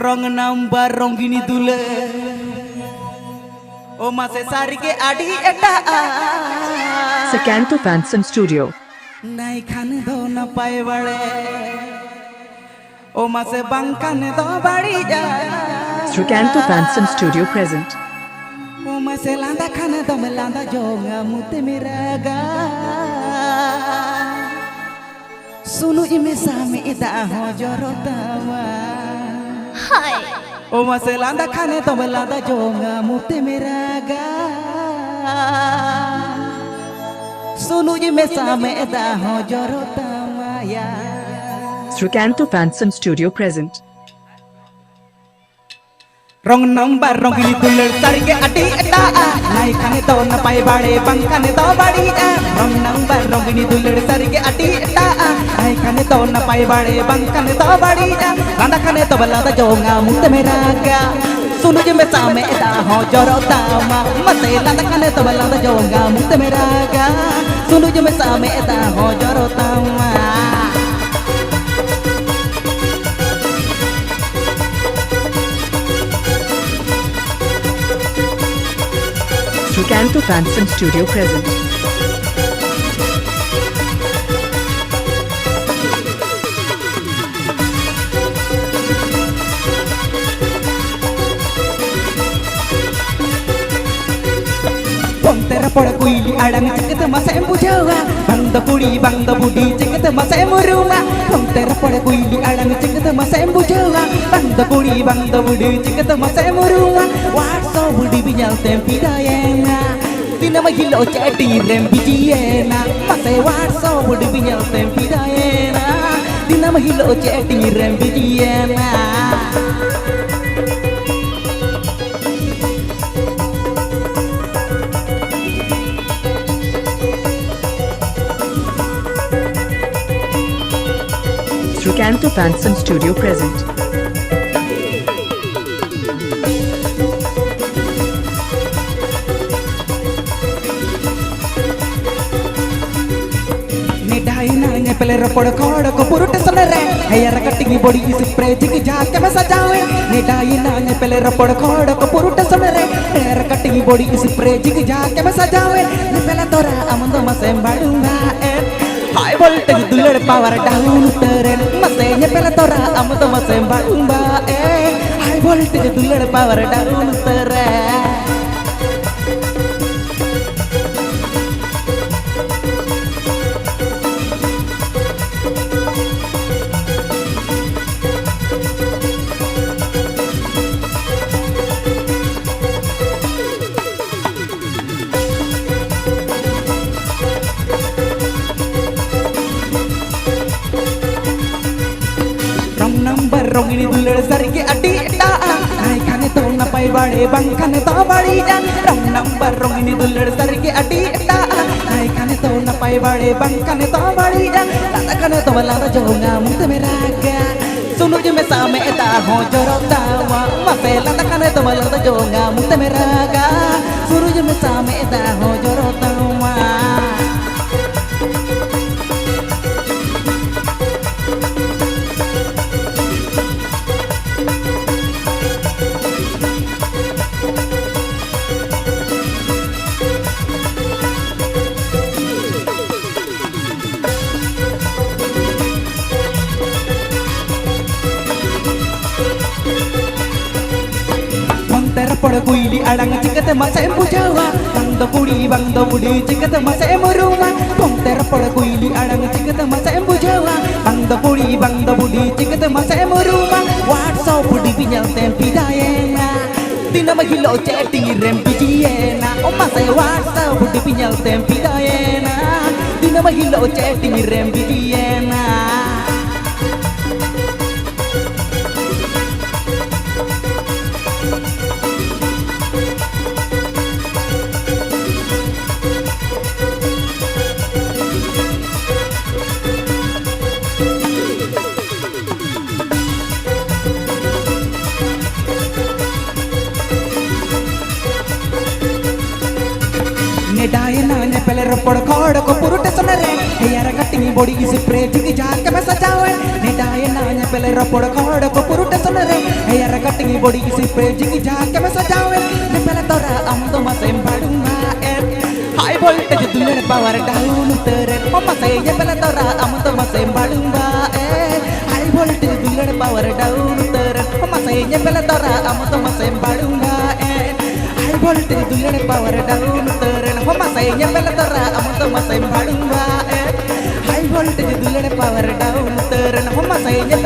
rong number rong gini dule o mase sari ke adi eta Sekanto Fanson Studio. nai khane do na pai bade o mase bang khane do badi ja Sekanto Fanson Studio present. o mase landa khane do me landa jonga mute miraga sunu ime same ida ho jorotama Hai. o mase landa khane do me landa jonga mute miraga sunu ime same ida ho jorotama ya Sekanto Fanson Studio present. rong number rong ini dulur sari ke adi eta nai khane to na pai bade bang khane to badi rong number rong ini dulur sari ke adi eta nai khane to na pai bade bang khane to badi landa khane to balada jonga mute meraga sunu je me same eta ho jorotama mate landa khane to balada jonga mute meraga sunu je me same eta ho jorotama Sekanto Fanson Studio present. Pontera poda kuili adang ceket masa embujawa bang da budi ceket masa emuruma Pontera poda kuili adang ceket masa embujawa bang da budi ceket masa emuruma warso budi binyal tempidayena tina mahilo ceti rembijiyena masa warso budi binyal tempidayena tina mahilo ceti rembijiyena Sekanto Fanson Studio present. Nanya pele rapor khod ko purut sonare hayar cutting body is spray jig jaake me sajawe nanya pele rapor khod ko purut sonare hayar cutting body is spray jig jaake me sajawe ne pela tora amando masem badunga high voltage dulad power down teren mase ne pela tora amando masem badunga high voltage dulad power down teren number rong ini dulur sari ke adi eta nai khane to na pai bade bang khane to badi rong number rong ini dulur sari ke adi eta nai khane to na pai bade bang khane to badi landa khane to balanda jonga mute meraga sunu je me same eta ho jorotama mase landa khane to balanda jonga mute meraga sunu je me same eta ho jorotama Pontera poda kuili adang ceket masa embujawa bang da budi ceket masa emuruma Pontera poda kuili adang ceket masa embujawa bang da budi ceket masa emuruma warso budi binyal tempidayena tina mahilo ceti rembijiyena o masa warso budi binyal tempidayena tina mahilo ceti rembijiyena nanya pele rapor khod ko purut sonare hayar cutting body is spray jig jaake me sajawe nanya pele ropor khod ko purute sonare ayar cutting body si page ki jaake me sajawe ye pele tora am to masem badunga high voltage dulad power down utere mama say ye pele tora am to masem badunga high voltage dulad power down utere mama say ye pele tora am to masem badunga high voltage dulad power down utere mama say ye pele tora am to masem badunga high voltage dulad power down utere mama say ye